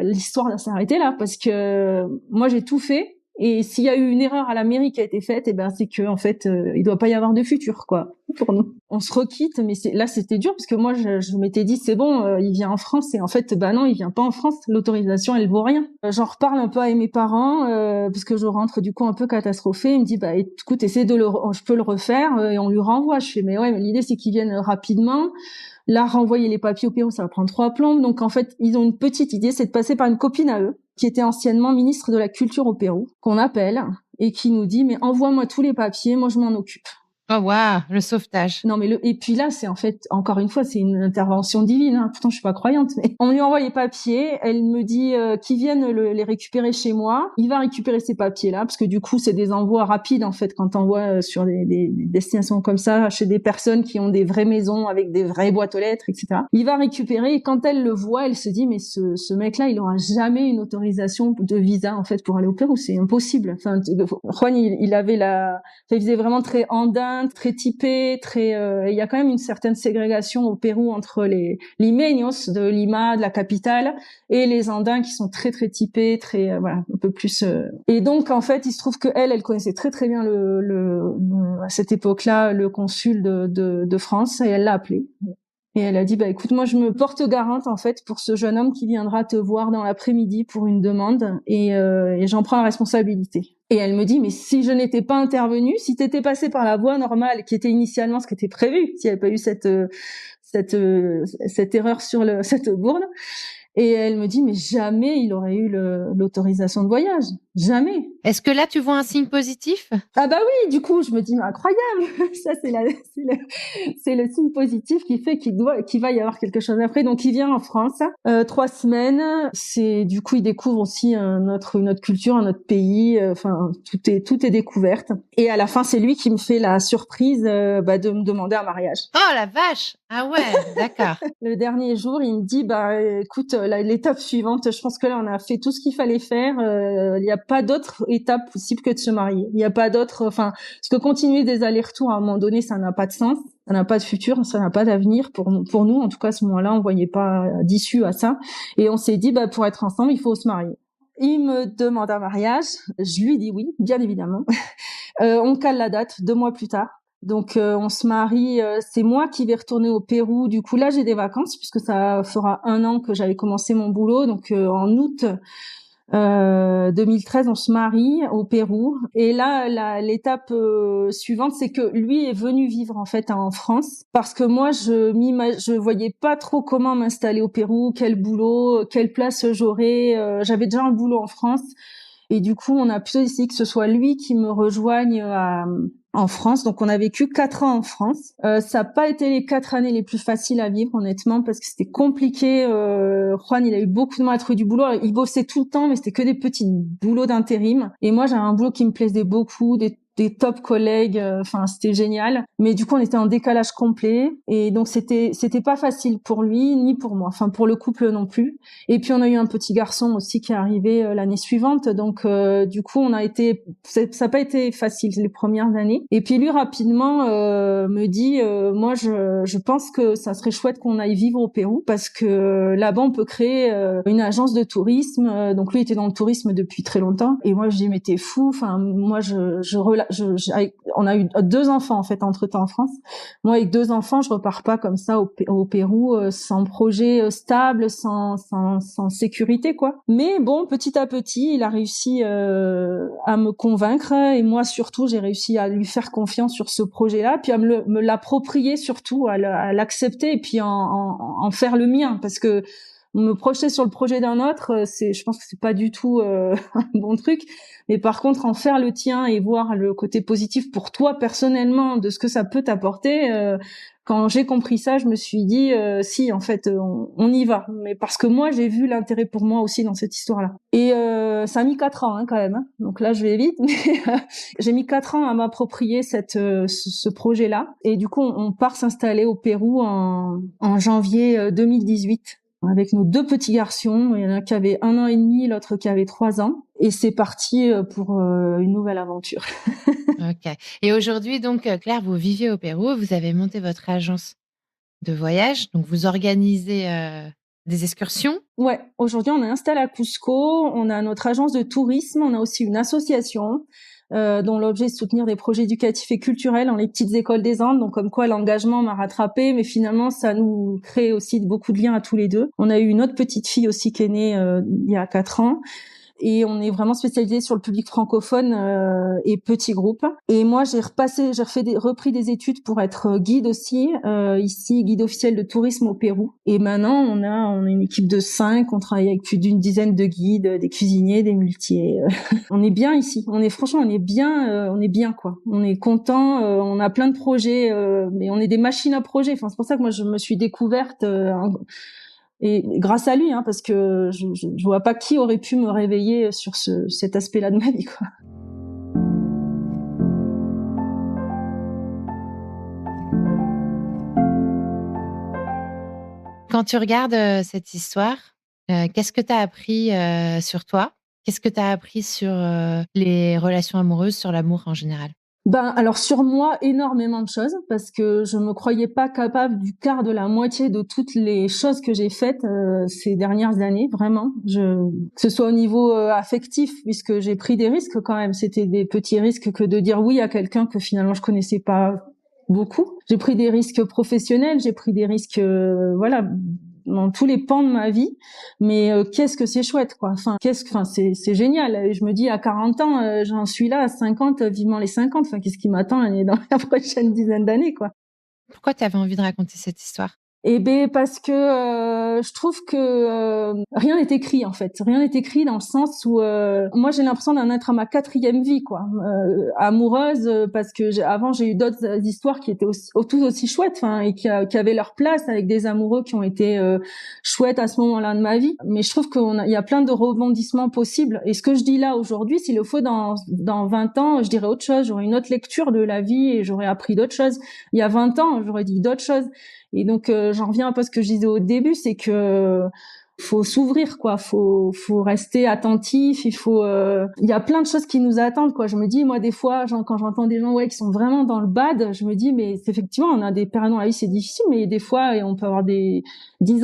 l'histoire va s'arrêter là, parce que moi, j'ai tout fait. Et s'il y a eu une erreur à la mairie qui a été faite, eh ben c'est que en fait, il doit pas y avoir de futur, quoi, pour nous. On se requitte, mais là, c'était dur parce que moi, je m'étais dit, c'est bon, il vient en France. Et en fait, bah non, il vient pas en France. L'autorisation, elle vaut rien. J'en reparle un peu à mes parents parce que je rentre du coup un peu catastrophée. Il me dit, bah écoute, essaie je peux le refaire et on lui renvoie. Je fais, mais ouais, mais l'idée c'est qu'il vienne rapidement. Là, renvoyer les papiers au Pérou, ça va prendre 3 plombes. Donc, en fait, ils ont une petite idée, c'est de passer par une copine à eux, qui était anciennement ministre de la Culture au Pérou, qu'on appelle, et qui nous dit, mais envoie-moi tous les papiers, moi je m'en occupe. Oh waouh, le sauvetage. Non, mais et puis là, c'est en fait, encore une fois, c'est une intervention divine, hein. Pourtant, je suis pas croyante, mais on lui envoie les papiers, elle me dit qu'ils viennent les récupérer chez moi. Il va récupérer ces papiers-là, parce que du coup, c'est des envois rapides, en fait, quand t'envoies sur des destinations comme ça, chez des personnes qui ont des vraies maisons avec des vraies boîtes aux lettres, etc. Il va récupérer, et quand elle le voit, elle se dit, mais ce mec-là, il aura jamais une autorisation de visa, en fait, pour aller au Pérou. C'est impossible. Enfin, Juan, il faisait vraiment très andin, très typé, il y a quand même une certaine ségrégation au Pérou entre les limeños de Lima, de la capitale, et les andins qui sont très très typés, très voilà, un peu plus. Et donc en fait, il se trouve que elle connaissait très très bien à cette époque-là le consul de France et elle l'a appelé. Et elle a dit, bah écoute, moi je me porte garante en fait pour ce jeune homme qui viendra te voir dans l'après-midi pour une demande et j'en prends la responsabilité. Et elle me dit, mais si je n'étais pas intervenue, si t'étais passé par la voie normale qui était initialement ce qui était prévu, s'il n'y avait pas eu cette erreur sur cette bourde. Et elle me dit, mais jamais il aurait eu l'autorisation de voyage. Jamais. Est-ce que là, tu vois un signe positif? Ah bah oui, du coup, je me dis, mais incroyable. Ça, c'est le signe positif qui fait qu'il va y avoir quelque chose après. Donc, il vient en France, 3 semaines. Du coup, il découvre aussi notre culture, un autre pays. Enfin, tout est découverte. Et à la fin, c'est lui qui me fait la surprise, de me demander un mariage. Oh la vache! Ah ouais, d'accord. Le dernier jour, il me dit, bah, écoute, l'étape suivante, je pense que là, on a fait tout ce qu'il fallait faire. Il n'y a pas d'autre étape possible que de se marier. Il n'y a pas d'autre, enfin, parce que continuer des allers-retours à un moment donné, ça n'a pas de sens. Ça n'a pas de futur, ça n'a pas d'avenir pour nous. En tout cas, à ce moment-là, on voyait pas d'issue à ça. Et on s'est dit, bah, pour être ensemble, il faut se marier. Il me demande un mariage. Je lui dis oui, bien évidemment. On cale la date 2 mois plus tard. Donc on se marie, c'est moi qui vais retourner au Pérou. Du coup là j'ai des vacances puisque ça fera 1 an que j'avais commencé mon boulot. Donc en août 2013 on se marie au Pérou. Et là l'étape suivante c'est que lui est venu vivre en fait en France parce que moi je voyais pas trop comment m'installer au Pérou, quel boulot, quelle place j'aurais. J'avais déjà un boulot en France. Et du coup, on a plutôt décidé que ce soit lui qui me rejoigne en France. Donc, on a vécu 4 ans en France. Ça n'a pas été les 4 années les plus faciles à vivre, honnêtement, parce que c'était compliqué. Juan, il a eu beaucoup de mal à trouver du boulot. Il bossait tout le temps, mais c'était que des petits boulots d'intérim. Et moi, j'avais un boulot qui me plaisait beaucoup, des top collègues, enfin c'était génial, mais du coup on était en décalage complet et donc c'était pas facile pour lui ni pour moi, enfin pour le couple non plus. Et puis on a eu un petit garçon aussi qui est arrivé l'année suivante, donc du coup ça n'a pas été facile les premières années. Et puis lui rapidement me dit moi je pense que ça serait chouette qu'on aille vivre au Pérou parce que là-bas on peut créer une agence de tourisme. Donc lui était dans le tourisme depuis très longtemps et moi je dis mais t'es fou, enfin moi on a eu 2 enfants en fait entre-temps en France. Moi avec 2 enfants, je repars pas comme ça au Pérou sans projet stable, sans sécurité quoi. Mais bon, petit à petit, il a réussi à me convaincre et moi surtout, j'ai réussi à lui faire confiance sur ce projet-là, puis à me l'approprier surtout, à l'accepter et puis en faire le mien parce que me projeter sur le projet d'un autre, je pense que c'est pas du tout un bon truc. Mais par contre, en faire le tien et voir le côté positif pour toi personnellement de ce que ça peut t'apporter, quand j'ai compris ça, je me suis dit si en fait on y va. Mais parce que moi j'ai vu l'intérêt pour moi aussi dans cette histoire-là. Et ça a mis 4 ans quand même. Donc là je vais vite, mais j'ai mis 4 ans à m'approprier ce projet-là. Et du coup on part s'installer au Pérou en janvier 2018. avec nos 2 petits garçons. Il y en a un qui avait 1 an et demi, l'autre qui avait 3 ans. Et c'est parti pour une nouvelle aventure. Ok. Et aujourd'hui, donc, Claire, vous vivez au Pérou, vous avez monté votre agence de voyage, donc vous organisez des excursions. Ouais, aujourd'hui, on est installé à Cusco, on a notre agence de tourisme, on a aussi une association dont l'objet est de soutenir des projets éducatifs et culturels dans les petites écoles des Andes. Donc, comme quoi l'engagement m'a rattrapé, mais finalement, ça nous crée aussi beaucoup de liens à tous les deux. On a eu une autre petite fille aussi qui est née il y a 4 ans. Et on est vraiment spécialisé sur le public francophone et petits groupes. Et moi, j'ai repris des études pour être guide aussi, ici, guide officiel de tourisme au Pérou. Et maintenant, on est une équipe de 5, on travaille avec plus d'une dizaine de guides, des cuisiniers, des muletiers. On est bien ici. On est bien quoi. On est content, on a plein de projets, mais on est des machines à projets. Enfin, c'est pour ça que moi, je me suis découverte et grâce à lui, parce que je vois pas qui aurait pu me réveiller sur cet aspect-là de ma vie, quoi. Quand tu regardes cette histoire, qu'est-ce que tu as appris sur toi? Qu'est-ce que tu as appris sur les relations amoureuses, sur l'amour en général? Alors sur moi, énormément de choses, parce que je me croyais pas capable du quart de la moitié de toutes les choses que j'ai faites ces dernières années, vraiment. Que ce soit au niveau affectif, puisque j'ai pris des risques quand même. C'était des petits risques que de dire oui à quelqu'un que finalement je connaissais pas beaucoup. J'ai pris des risques professionnels, j'ai pris des risques, dans tous les pans de ma vie, mais qu'est-ce que c'est chouette, quoi. C'est génial. Et je me dis à 40 ans, j'en suis là, à 50, vivement les 50. Enfin, qu'est-ce qui m'attend dans la prochaine dizaine d'années, quoi. Pourquoi tu avais envie de raconter cette histoire? Parce que je trouve que rien n'est écrit, en fait. Rien n'est écrit dans le sens où moi j'ai l'impression d'en être à ma 4e vie, quoi, amoureuse, parce que avant j'ai eu d'autres histoires qui étaient tout aussi chouettes, et qui avaient leur place avec des amoureux qui ont été chouettes à ce moment-là de ma vie. Mais je trouve il y a plein de rebondissements possibles. Et ce que je dis là aujourd'hui, s'il le faut dans 20 ans, je dirais autre chose. J'aurais une autre lecture de la vie et j'aurais appris d'autres choses. Il y a 20 ans, j'aurais dit d'autres choses. Et donc j'en reviens un peu à ce que je disais au début, c'est que faut s'ouvrir, quoi. Faut rester attentif. Il y a plein de choses qui nous attendent, quoi. Je me dis, moi, des fois, quand j'entends des gens qui sont vraiment dans le bad, je me dis, mais effectivement, on a des périodes dans la vie, c'est difficile, mais des fois, on peut avoir 10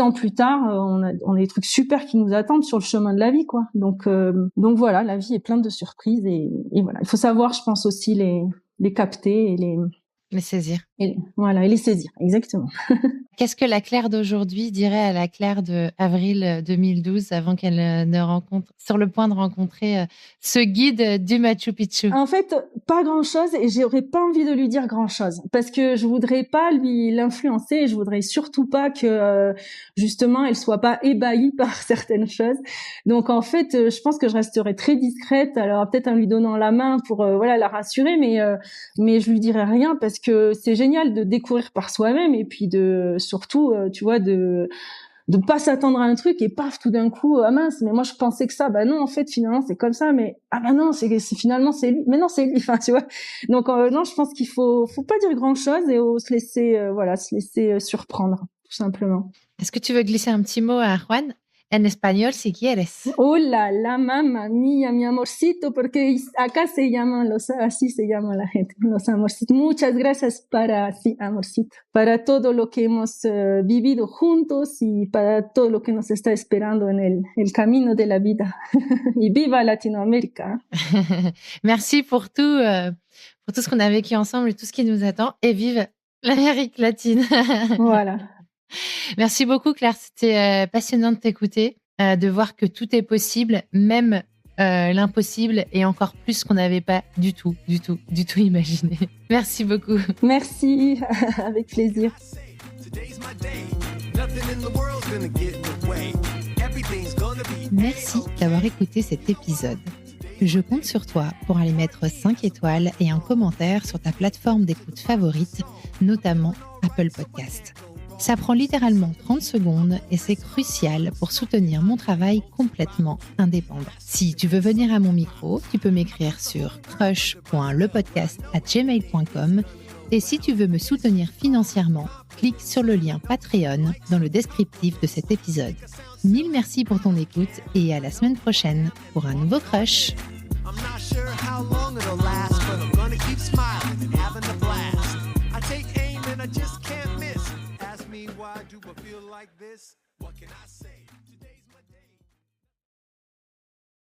ans plus tard, on a des trucs super qui nous attendent sur le chemin de la vie, quoi. Donc voilà, la vie est pleine de surprises et voilà. Il faut savoir, je pense aussi les capter et les saisir. Et les saisir, exactement. Qu'est-ce que la Claire d'aujourd'hui dirait à la Claire de avril 2012 avant qu'elle ne rencontre, sur le point de rencontrer ce guide du Machu Picchu? En fait, pas grand-chose, et j'aurais pas envie de lui dire grand-chose parce que je voudrais pas l'influencer et je voudrais surtout pas que justement elle soit pas ébahie par certaines choses. Donc en fait, je pense que je resterai très discrète, alors peut-être en lui donnant la main pour la rassurer, mais je lui dirai rien parce que c'est génial de découvrir par soi-même et puis surtout tu vois de pas s'attendre à un truc et paf tout d'un coup ah mince mais moi je pensais que ça, bah non en fait finalement c'est comme ça, mais ah bah non c'est finalement c'est lui, mais non c'est lui, enfin tu vois. Donc non, je pense qu'il faut pas dire grand chose et se laisser surprendre tout simplement. Est-ce que tu veux glisser un petit mot à Juan en espagnol si quieres? Hola, la mamá mía, mi amorcito, porque acá así se llaman la gente, los amorcitos. Muchas gracias amorcito, para todo lo que hemos vivido juntos y para todo lo que nos está esperando en el camino de la vida. Y viva Latinoamérica. Merci pour tout ce qu'on a vécu ensemble et tout ce qui nous attend. Et vive l'Amérique latine. Voilà. Merci beaucoup Claire, c'était passionnant de t'écouter, de voir que tout est possible, même l'impossible et encore plus qu'on n'avait pas du tout imaginé. Merci beaucoup. Merci, avec plaisir. Merci d'avoir écouté cet épisode. Je compte sur toi pour aller mettre 5 étoiles et un commentaire sur ta plateforme d'écoute favorite, notamment Apple Podcast. Ça prend littéralement 30 secondes et c'est crucial pour soutenir mon travail complètement indépendant. Si tu veux venir à mon micro, tu peux m'écrire sur crush.lepodcast@gmail.com Et si tu veux me soutenir financièrement, clique sur le lien Patreon dans le descriptif de cet épisode. Mille merci pour ton écoute et à la semaine prochaine pour un nouveau Crush. I'm not sure how long it'll last, but I'm gonna keep smiling and having a blast. I take aim and I just can't miss. Ask me why do I feel like this? What can I say?